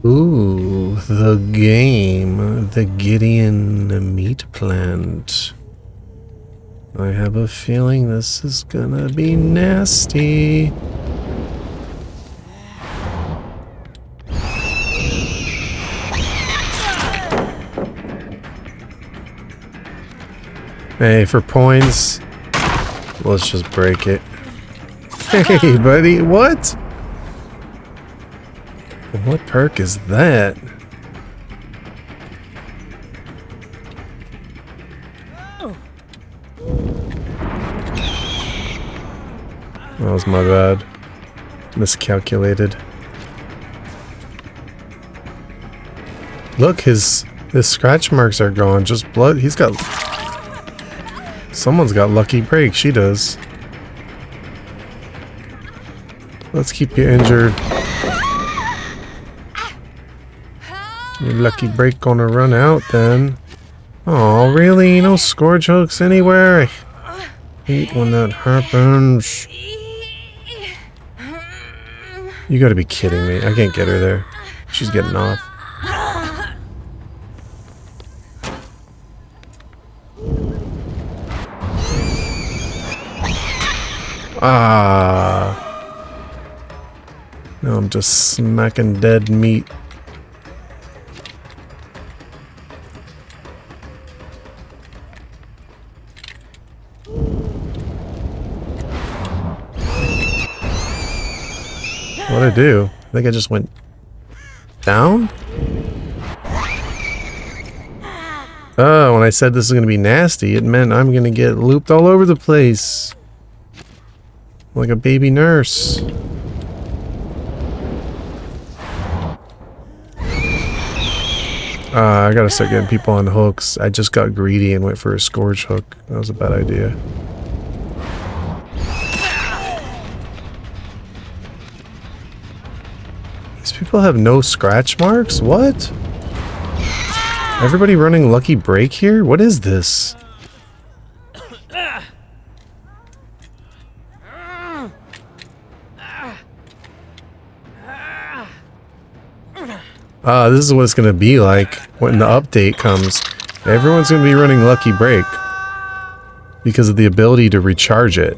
Ooh, the game. The Gideon meat plant. I have a feeling this is gonna be nasty. Hey, for points, let's just break it. Hey, buddy, what? What perk is that? That was my bad. Miscalculated. Look, his scratch marks are gone. Just blood. He's got... Someone's got lucky break. She does. Let's keep you injured. Your lucky break gonna run out then. Oh, really? No scourge hooks anywhere? I hate when that happens. You gotta be kidding me. I can't get her there. She's getting off. Ah. Now I'm just smacking dead meat. What'd I do? I think I just went down? Oh, when I said this is gonna be nasty, it meant I'm gonna get looped all over the place. Like a baby nurse. I gotta start getting people on hooks. I just got greedy and went for a scourge hook. That was a bad idea. These people have no scratch marks? What? Everybody running lucky break here? What is this? This is what it's gonna be like when the update comes. Everyone's gonna be running lucky break because of the ability to recharge it.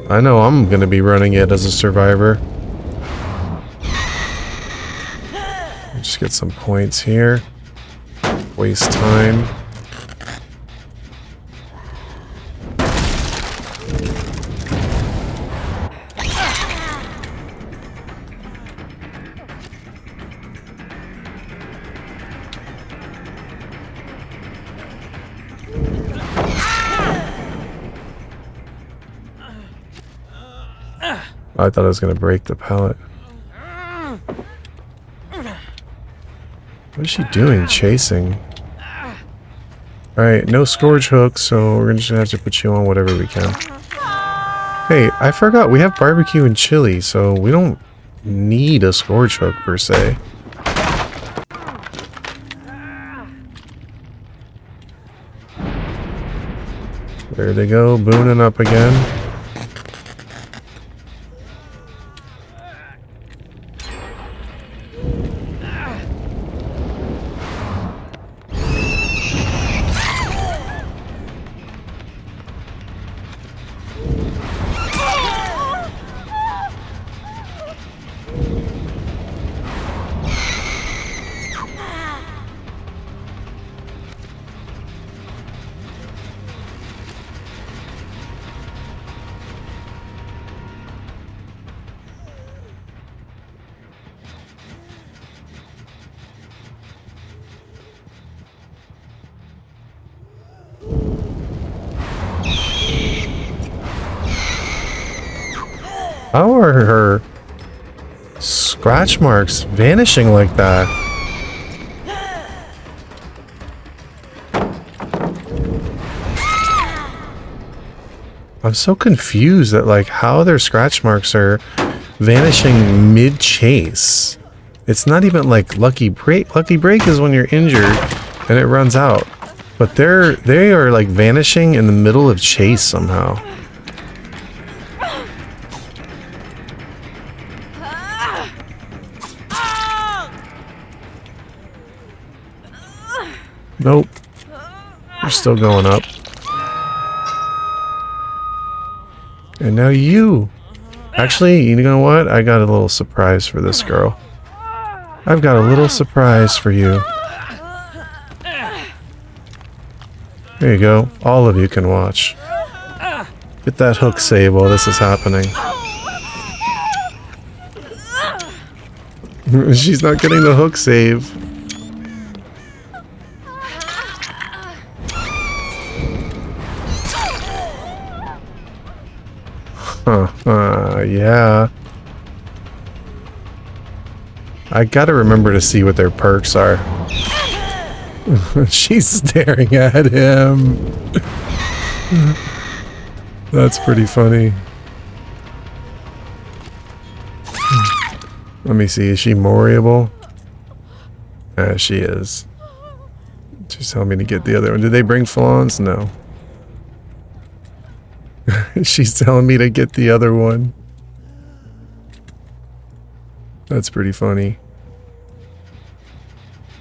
I know I'm gonna be running it as a survivor. Just get some points here. Waste time. I thought I was gonna break the pallet. What is she doing? Chasing. Alright, no scourge hooks, so we're just gonna have to put you on whatever we can. Hey, I forgot, we have barbecue and chili, so we don't need a scourge hook per se. There they go, booning up again. How are her scratch marks vanishing like that? I'm so confused at like how their scratch marks are vanishing mid-chase. It's not even like lucky break. Lucky break is when you're injured and it runs out. But they are like vanishing in the middle of chase somehow. Nope. You're still going up. And now you. Actually, you know what? I got a little surprise for this girl. I've got a little surprise for you. There you go. All of you can watch. Get that hook save while this is happening. She's not getting the hook save. Yeah. I gotta remember to see what their perks are. She's staring at him. That's pretty funny. Let me see, is she moreable? She is. She's telling me to get the other one. Did they bring flans? No. She's telling me to get the other one. That's pretty funny.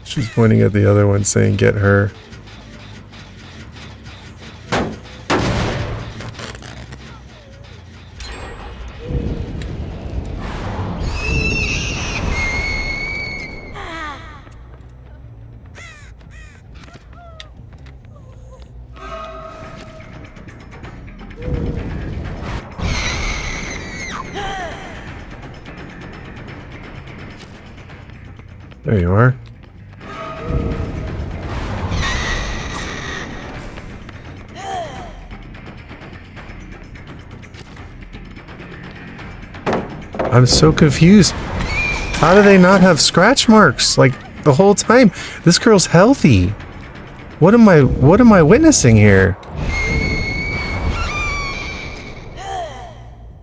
She's pointing at the other one saying, get her. There you are. I'm so confused. How do they not have scratch marks like the whole time? This girl's healthy. What am I witnessing here?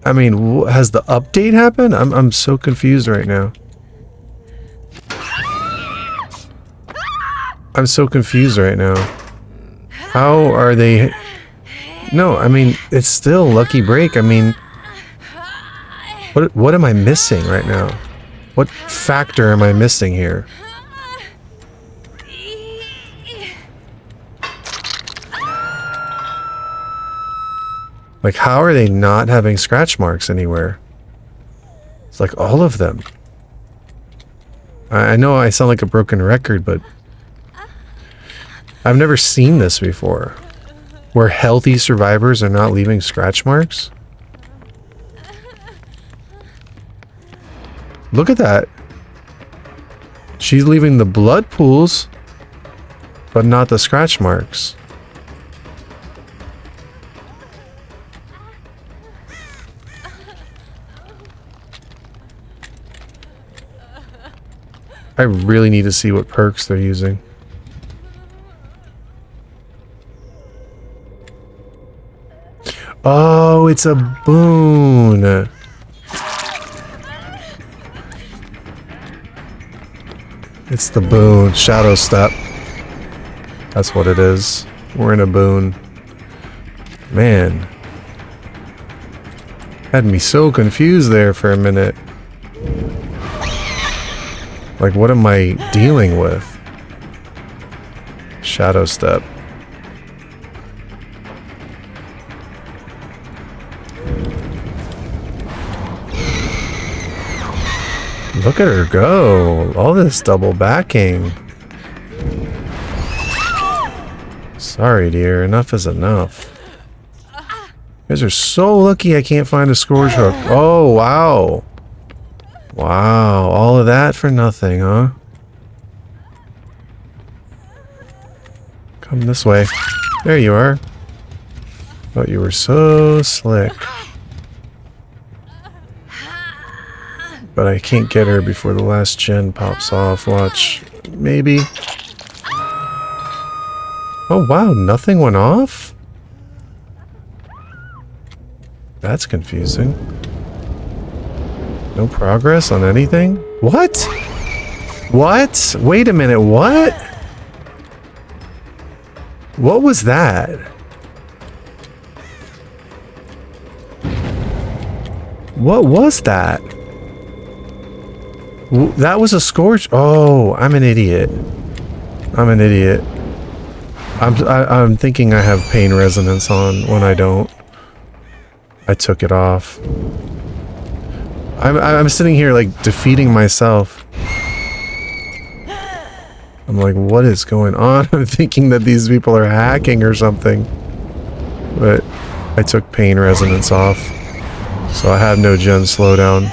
I mean, has the update happened? I'm so confused right now. I'm so confused right now. How are they? No, I mean, it's still Lucky Break. I mean, what am I missing right now? What factor am I missing here? Like, how are they not having scratch marks anywhere? It's like all of them. I know I sound like a broken record, but I've never seen this before. Where healthy survivors are not leaving scratch marks. Look at that. She's leaving the blood pools, but not the scratch marks. I really need to see what perks they're using. Oh, it's a boon. It's the boon. Shadow Step. That's what it is. We're in a boon. Man. Had me so confused there for a minute. Like, what am I dealing with? Shadow Step. Look at her go. All this double backing. Sorry, dear. Enough is enough. You guys are so lucky I can't find a Scourge Hook. Oh, wow. Wow. All of that for nothing, huh? Come this way. There you are. Thought you were so slick. But I can't get her before the last gen pops off. Watch. Maybe. Oh, wow. Nothing went off? That's confusing. No progress on anything? What? What? Wait a minute. What? What was that? What was that? That was a Scourge. Oh, I'm an idiot. I'm an idiot. I'm thinking I have pain resonance on when I don't. I took it off. I'm sitting here like defeating myself. I'm like, what is going on? I'm thinking that these people are hacking or something. But I took pain resonance off. So I have no gen slowdown.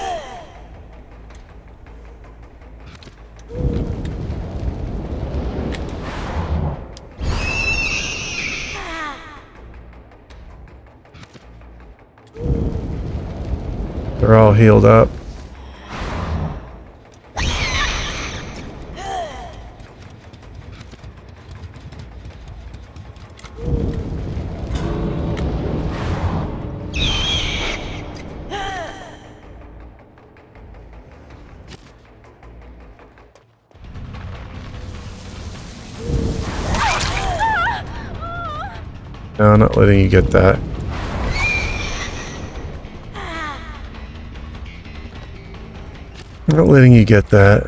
They're all healed up. No, I'm not letting you get that. I'm not letting you get that.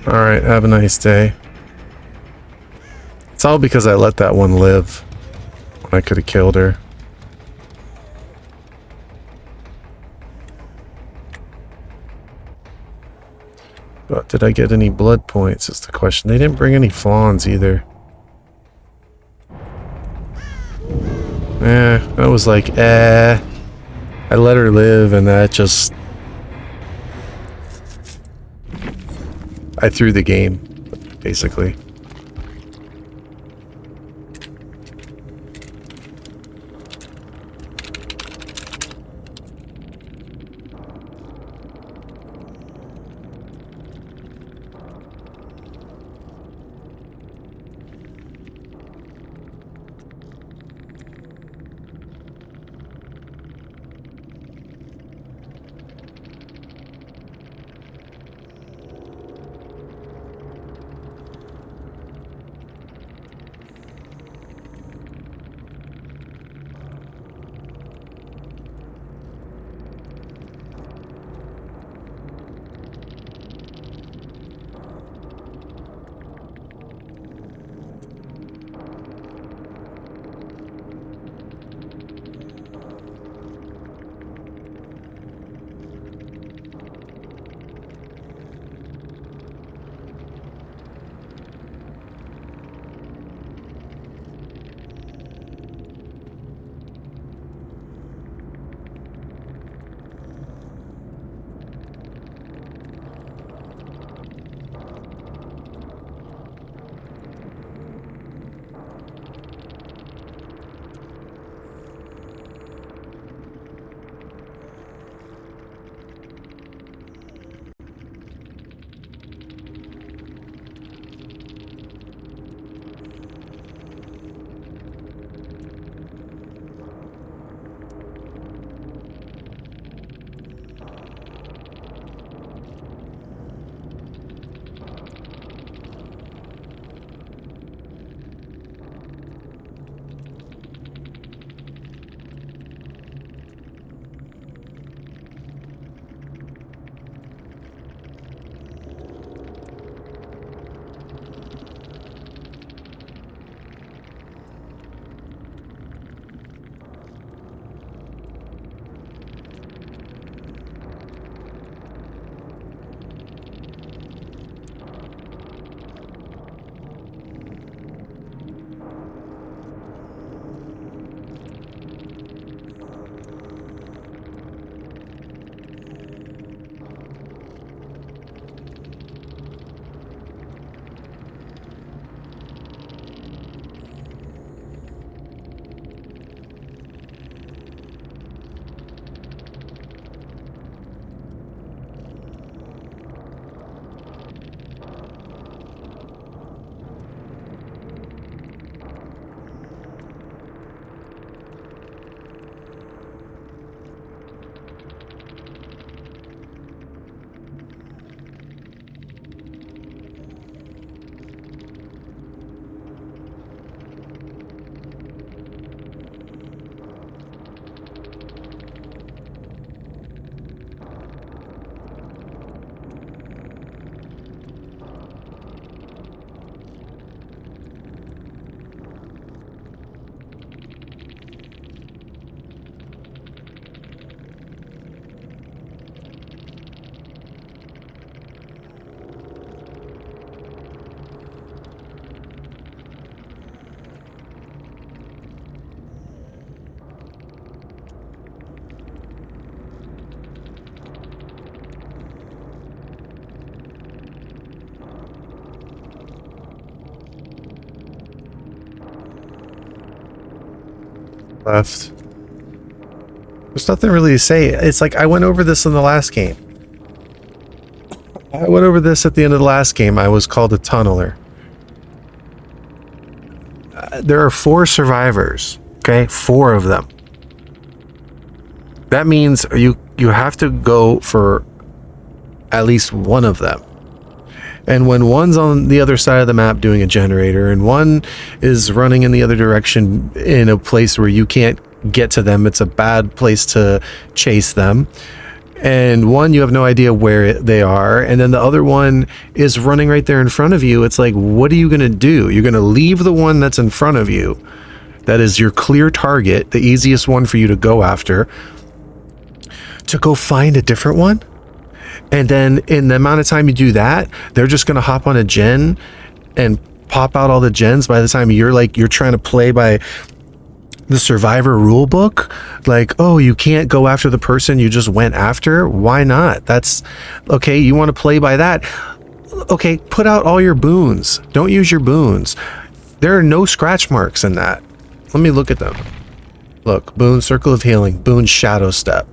Alright, have a nice day. It's all because I let that one live when I could have killed her. But did I get any blood points is the question. They didn't bring any fawns either. I was like, I let her live and that just... I threw the game, basically. left. There's nothing really to say. It's like I went over this in the last game. I went over this at the end of the last game. I was called a tunneler. There are 4 survivors. Okay, 4 of them. That means you have to go for at least one of them. And when one's on the other side of the map doing a generator, and one is running in the other direction in a place where you can't get to them, it's a bad place to chase them. And one, you have no idea where they are. And then the other one is running right there in front of you. It's like, what are you going to do? You're going to leave the one that's in front of you. That is your clear target, the easiest one for you to go after, to go find a different one. And then in the amount of time you do that, they're just going to hop on a gen and pop out all the gens by the time you're trying to play by the survivor rule book. Like, oh, you can't go after the person you just went after. Why not? That's okay. You want to play by that. Okay, put out all your boons. Don't use your boons. There are no scratch marks in that. Let me look at them. Look, boon, circle of healing, boon, shadow step.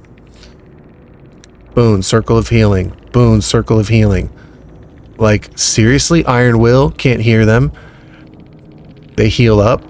Boon, circle of healing, boon, circle of healing. Like, seriously? Iron Will, can't hear them. They heal up.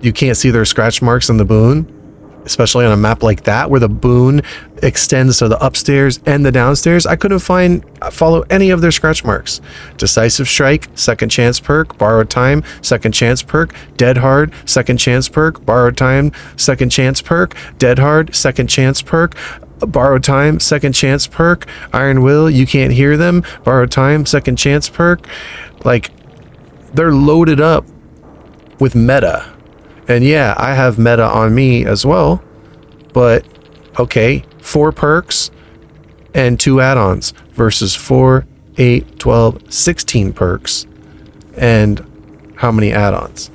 You can't see their scratch marks on the boon, especially on a map like that where the boon extends to the upstairs and the downstairs. I couldn't follow any of their scratch marks. Decisive Strike, second chance perk, borrowed time, second chance perk, dead hard, second chance perk, borrowed time, second chance perk, dead hard, second chance perk, borrowed time, second chance perk, Iron Will, you can't hear them, borrowed time, second chance perk. Like, they're loaded up with meta. And yeah, I have meta on me as well, but okay, 4 perks and 2 add-ons versus 4, 8, 12, 16 perks and how many add-ons?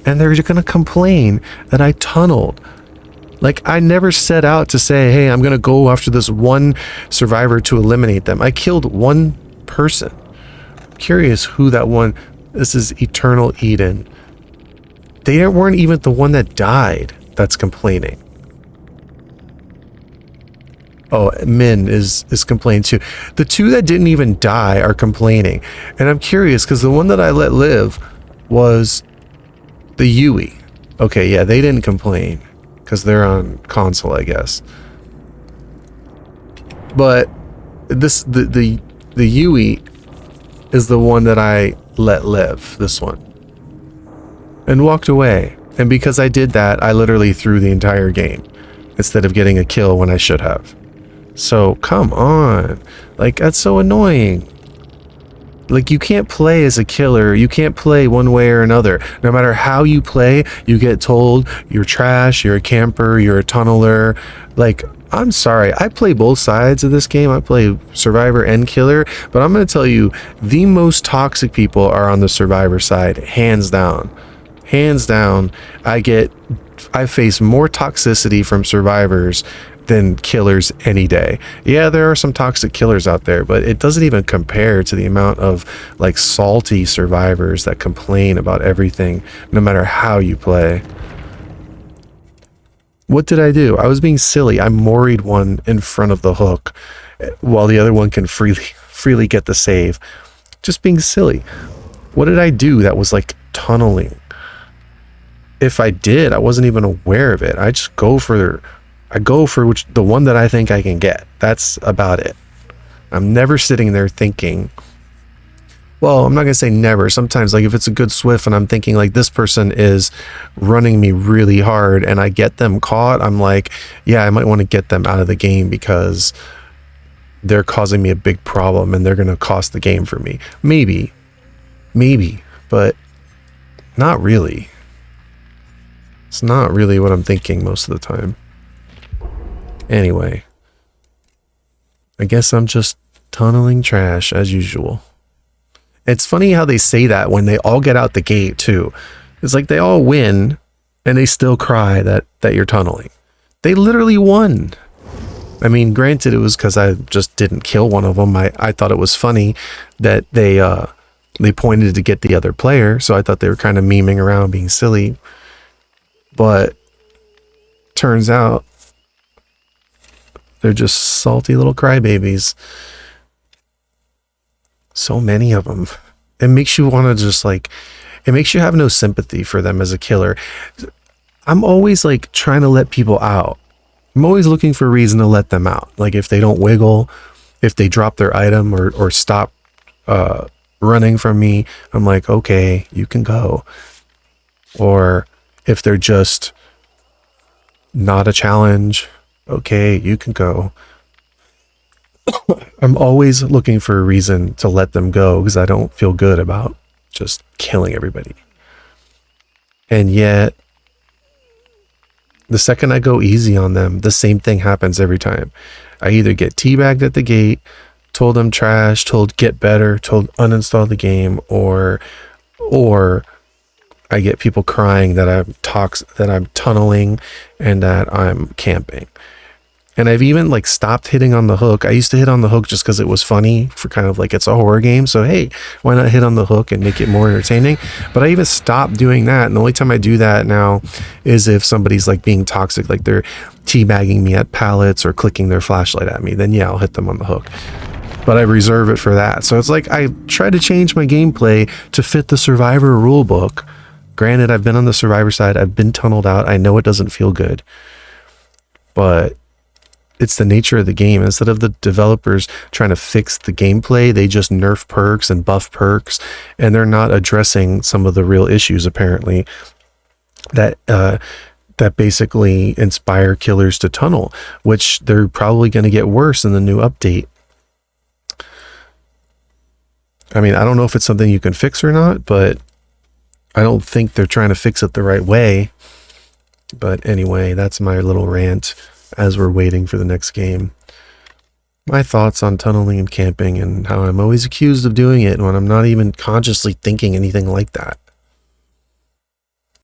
And they're gonna complain that I tunneled. Like, I never set out to say, hey, I'm gonna go after this one survivor to eliminate them. I killed one person. I'm curious who that one. This is Eternal Eden. They weren't even the one that died that's complaining. Oh, Min is complaining too. The 2 that didn't even die are complaining. And I'm curious because the one that I let live was the Yui. Okay, yeah, they didn't complain because they're on console, I guess. But the Yui is the one that I let live, this one. And walked away. And because I did that, I literally threw the entire game instead of getting a kill when I should have. So, come on. Like, that's so annoying. Like, you can't play as a killer. You can't play one way or another. No matter how you play, you get told you're trash, you're a camper, you're a tunneler. Like, I'm sorry. I play both sides of this game. I play survivor and killer. But I'm going to tell you, the most toxic people are on the survivor side, hands down. Hands down, I face more toxicity from survivors than killers any day. Yeah, there are some toxic killers out there, but it doesn't even compare to the amount of like salty survivors that complain about everything, no matter how you play. What did I do? I was being silly. I moried one in front of the hook while the other one can freely get the save. Just being silly. What did I do that was like tunneling? If I did, I wasn't even aware of it. I just go for the one that I think I can get. That's about it. I'm never sitting there thinking, well, I'm not gonna say never. Sometimes, like, if it's a good swift and I'm thinking like this person is running me really hard and I get them caught, I'm like, yeah, I might want to get them out of the game because they're causing me a big problem and they're gonna cost the game for me. Maybe, but not really. It's not really what I'm thinking most of the time. Anyway, I guess I'm just tunneling trash as usual. It's funny how they say that when they all get out the gate too. It's like they all win and they still cry that you're tunneling. They literally won. I mean, granted, it was because I just didn't kill one of them. I thought it was funny that they pointed to get the other player, so I thought they were kind of memeing around being silly. But turns out they're just salty little crybabies. So many of them. It makes you want to just like, it makes you have no sympathy for them as a killer. I'm always like trying to let people out. I'm always looking for a reason to let them out. Like if they don't wiggle, if they drop their item or stop running from me, I'm like, okay, you can go. Or if they're just not a challenge, okay, you can go. I'm always looking for a reason to let them go because I don't feel good about just killing everybody. And yet, the second I go easy on them, the same thing happens every time. I either get teabagged at the gate, told I'm trash, told get better, told uninstall the game, or I get people crying that I'm tunneling and that I'm camping. And I've even like stopped hitting on the hook. I used to hit on the hook just because it was funny for kind of like, it's a horror game. So, hey, why not hit on the hook and make it more entertaining? But I even stopped doing that. And the only time I do that now is if somebody's like being toxic, like they're teabagging me at pallets or clicking their flashlight at me, then yeah, I'll hit them on the hook. But I reserve it for that. So it's like I try to change my gameplay to fit the Survivor rule book. Granted, I've been on the Survivor side. I've been tunneled out. I know it doesn't feel good. But it's the nature of the game. Instead of the developers trying to fix the gameplay, they just nerf perks and buff perks, and they're not addressing some of the real issues apparently that basically inspire killers to tunnel, which they're probably going to get worse in the new update. I mean, I don't know if it's something you can fix or not, but I don't think they're trying to fix it the right way. But anyway, that's my little rant as we're waiting for the next game. My thoughts on tunneling and camping and how I'm always accused of doing it when I'm not even consciously thinking anything like that.